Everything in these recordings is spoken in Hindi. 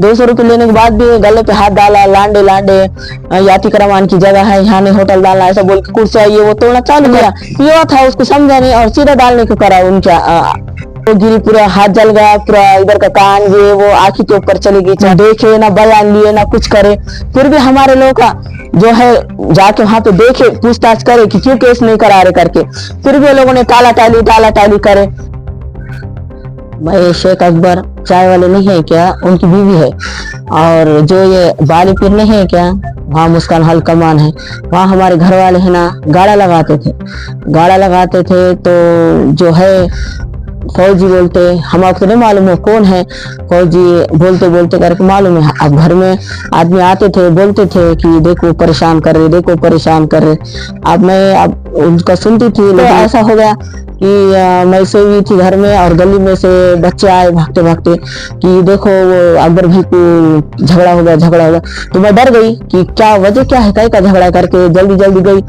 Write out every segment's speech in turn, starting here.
200 रुपये लेने के बाद भी गले पे हाथ डाला, लांडे लांडे याति करमान की जगह है, यहाँ नहीं होटल डालना, ऐसा बोल के कुर्सियां ये वो तोड़ना चालू किया। पिया था, उसको समझा नहीं और सीधा डालने को करा उनका। वो गिरी, पूरा हाथ जल गया, पूरा इधर का कान ये वो आंखी के ऊपर चली गई। चाहे देखे ना बयान लिए ना कुछ करे, फिर भी हमारे लोग का जो है जाके वहां पे देखे, पूछताछ करे कि क्यों केस नहीं करा रहे करके, फिर भी लोगों ने टाला टाली करे। भाई शेख अकबर चाय वाले नहीं है क्या, उनकी बीवी है। और जो ये बाली पीर नहीं है क्या, वहाँ मुस्कान हल कमान है, वहाँ हमारे घर वाले है ना गाड़ा लगाते थे। तो जो है फौजी बोलते, हम आपको नहीं मालूम है कौन है, फौजी बोलते करके मालूम है। अब घर में आदमी आते थे, बोलते थे कि देखो परेशान कर रहे। अब मैं उनका सुनती थी, लेकिन ऐसा हो गया कि मैं सोई हुई थी घर में और गली में से बच्चे आए भागते कि देखो वो अकबर भाई को झगड़ा हो गया। तो मैं डर गई कि क्या वजह क्या है, का झगड़ा करके जल्दी गई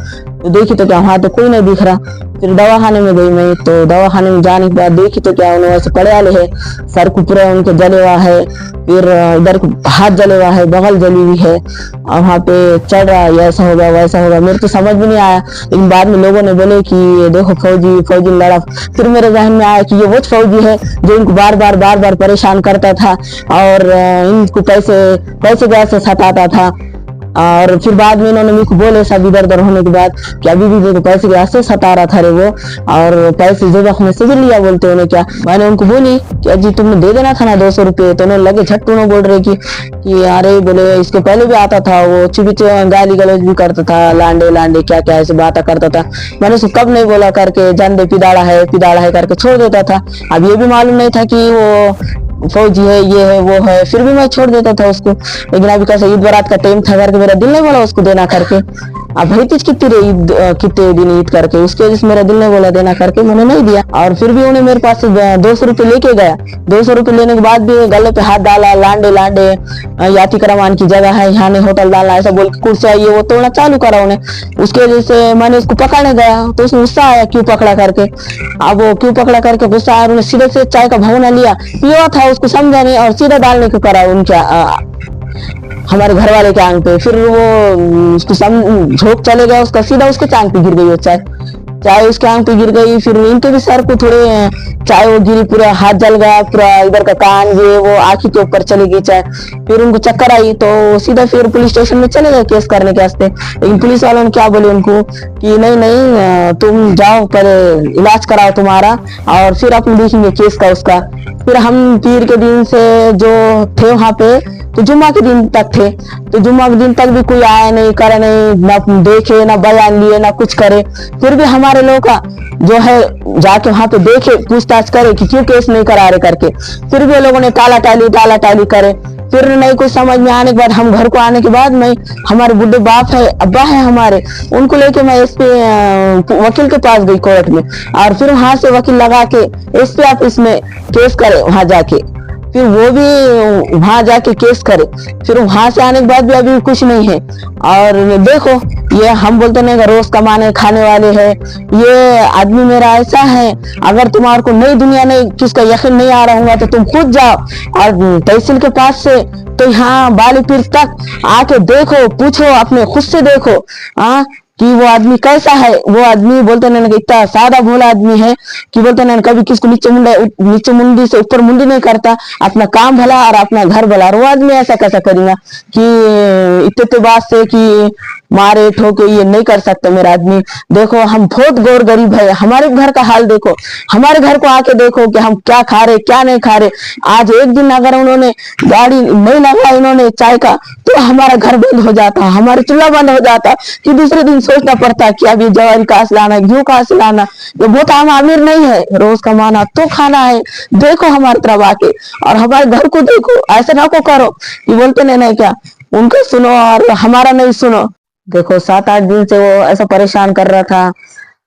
तो देखी तो क्या वहां तो कोई नहीं दिख रहा। फिर दवाखाने में गई मैं, तो दवाखाने में जाने के बाद देखी तो क्या उन्होंने ऐसे पड़े वाले है, सर को पूरा उनके जले हुआ है, फिर इधर हाथ जले हुआ है, बगल जली हुई है और वहाँ पे चढ़ रहा है, ऐसा होगा वैसा होगा। मेरे तो समझ में नहीं आया, लेकिन बाद में लोगों ने बोले कि देखो फौजी लड़ा। फिर मेरे जहन में आया कि ये वो फौजी है जो इनको बार बार परेशान करता था और इनको पैसे वैसे सताता था। और फिर बाद में इन्होंने मुझको बोले सब इधर उधर होने के बाद कि अभी भी देखो पैसे के ऐसे सता रहा था रे वो, और पैसे जेब में से भी लिया बोलते उन्हें क्या। मैंने उनको बोली कि अजी तुमने दे देना था ना 200 रुपये, तो उन्होंने लगे झट्टू ने बोल रहे कि अरे बोले इसके पहले भी आता था, वो चुपी गाली गलौज भी करता था, लांडे क्या ऐसी बातें करता था। मैंने उसको कब नहीं बोला करके जान दे पिदाड़ा है करके छोड़ देता था। अब ये भी मालूम नहीं था कि वो फौजी है, ये है वो है, फिर भी मैं छोड़ देता था उसको। लेकिन अभी कैसे ईद बारात का टाइम था करके मेरा दिल नहीं बोला उसको देना करके। अब भाई तुझ कितने दिन ईद करके, उसके वजह से मेरा दिल नहीं बोला देना करके, मैंने नहीं दिया। और फिर भी उन्हें मेरे पास से 200 रुपये लेके गया। 200 रुपये लेने के बाद भी गले पे हाथ डाला, लांडे याति करमान की जगह है, यहाँ नहीं होटल डालना, ऐसा बोल के कुर्सियां ये वो तोड़ना चालू करा उन्हें। उसके वजह से मैंने उसको पकड़ने गया तो उसने गुस्सा आया क्यों पकड़ा करके। अब वो क्यों पकड़ा करके गुस्सा आया, उन्हें सीधे से चाय का भगोना लिया, पिया था, उसको समझा नहीं और सीधा डालने को करा उनका हमारे घर वाले के आंख पे। फिर वो उसको झोंक चले गया उसका, सीधा उसके टांग पे गिर गई वो चाय उसके आंख पे गिर गई। फिर इनके भी सर को थोड़े चाय वो गिरी, पूरा हाथ जल गया, पूरा इधर का कान ये वो आंखी के ऊपर चली गई चाय। फिर उनको चक्कर आई तो सीधा फिर पुलिस स्टेशन में चले गए केस करने के वास्ते। लेकिन पुलिस वालों ने क्या बोले उनको कि नहीं तुम जाओ पहले इलाज कराओ तुम्हारा और फिर अपन देखेंगे केस का उसका। फिर हम पीर के दिन से जो थे वहां पे, तो जुम्मा के दिन तक थे, तो जुम्मा के दिन तक भी कोई आया नहीं, करे नहीं, ना देखे ना बयान लिए ना कुछ करे। फिर भी हमारे लोग का जो है जाके वहां पे देखे, पूछताछ करे कि क्यों केस नहीं करा रहे करके, फिर भी लोगों ने टाला टाली करे। फिर नहीं कुछ समझ में आने के बाद हम घर को आने के बाद मैं, हमारे बुढ़े बाप है, अब्बा है हमारे, उनको लेके मैं वकील के पास गई कोर्ट में। और फिर वहां से वकील लगा के एसपी ऑफिस में केस करे वहां जाके, फिर वो भी वहां जाके केस करे। फिर वहां से आने के बाद भी अभी कुछ नहीं है। और देखो ये हम बोलते नहीं रोज कमाने खाने वाले हैं, ये आदमी मेरा ऐसा है, अगर तुम्हारे को नई दुनिया नहीं किसका यकीन नहीं आ रहा होगा तो तुम खुद जाओ और तहसील के पास से तो यहाँ बाली पीर तक आके देखो, पूछो, अपने खुद से देखो कि वो आदमी कैसा है। वो आदमी बोलते नहीं इतना सादा भोला आदमी है कि बोलते नहीं कभी किसको नीचे मुंडी से ऊपर मुंडी नहीं करता, अपना काम भला और अपना घर भला। और वो आदमी ऐसा कैसा करेगा कि इतने बात से कि मारे ठोके ये नहीं कर सकते मेरा आदमी। देखो हम बहुत गौर गरीब है, हमारे घर का हाल देखो, हमारे घर को आके देखो कि हम क्या खा रहे क्या नहीं खा रहे। आज एक दिन अगर उन्होंने गाड़ी नहीं लगाई उन्होंने चाय का तो हमारा घर बंद हो जाता, हमारा चूल्हा बंद हो जाता, कि दूसरे दिन सोचना पड़ता कि अभी जवारी कहाँ से लाना, घी कहाँ से लाना। ये बहुत आम आमिर नहीं है, रोज कमाना तो खाना है। देखो हमारे तरफ आके और हमारे घर को देखो, ऐसा ना को करो कि बोलते नहीं क्या उनको सुनो और हमारा नहीं सुनो। देखो 7-8 दिन से वो ऐसा परेशान कर रहा था।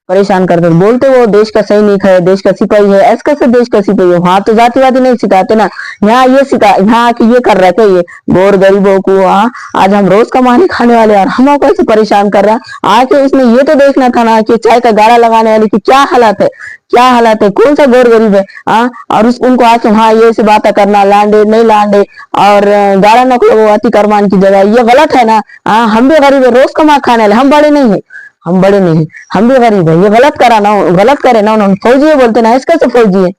परेशान करते थे। बोलते वो देश का सैनिक है, देश का सिपाही है, ऐसे कैसे देश का सिपाही है? वहां तो जातिवादी नहीं सिखाते ना। यहाँ ये सिखा, यहाँ आके ये कर रहे थे, ये गोर गरीबों को, हाँ आज हम रोज कमाने खाने वाले और हम कैसे परेशान कर रहा है? आके उसने ये तो देखना था ना कि चाय का गाड़ा लगाने वाले की क्या हालत है, क्या हालत है, कौन सा गोर गरीब है। हाँ, और उनको आके हाँ ये से बातें करना, लांडे नहीं लांडे और गाड़ा नकलो वो अति करमान की जगह, ये गलत है ना। हाँ, हम भी गरीब है, रोज कमा खाने वाले, हम बड़े नहीं है, हम बड़े नहीं, हम भी गरीब है, ये गलत करा ना, गलत करे ना उन्होंने। फौजी है बोलते ना, इसका से फौजी है।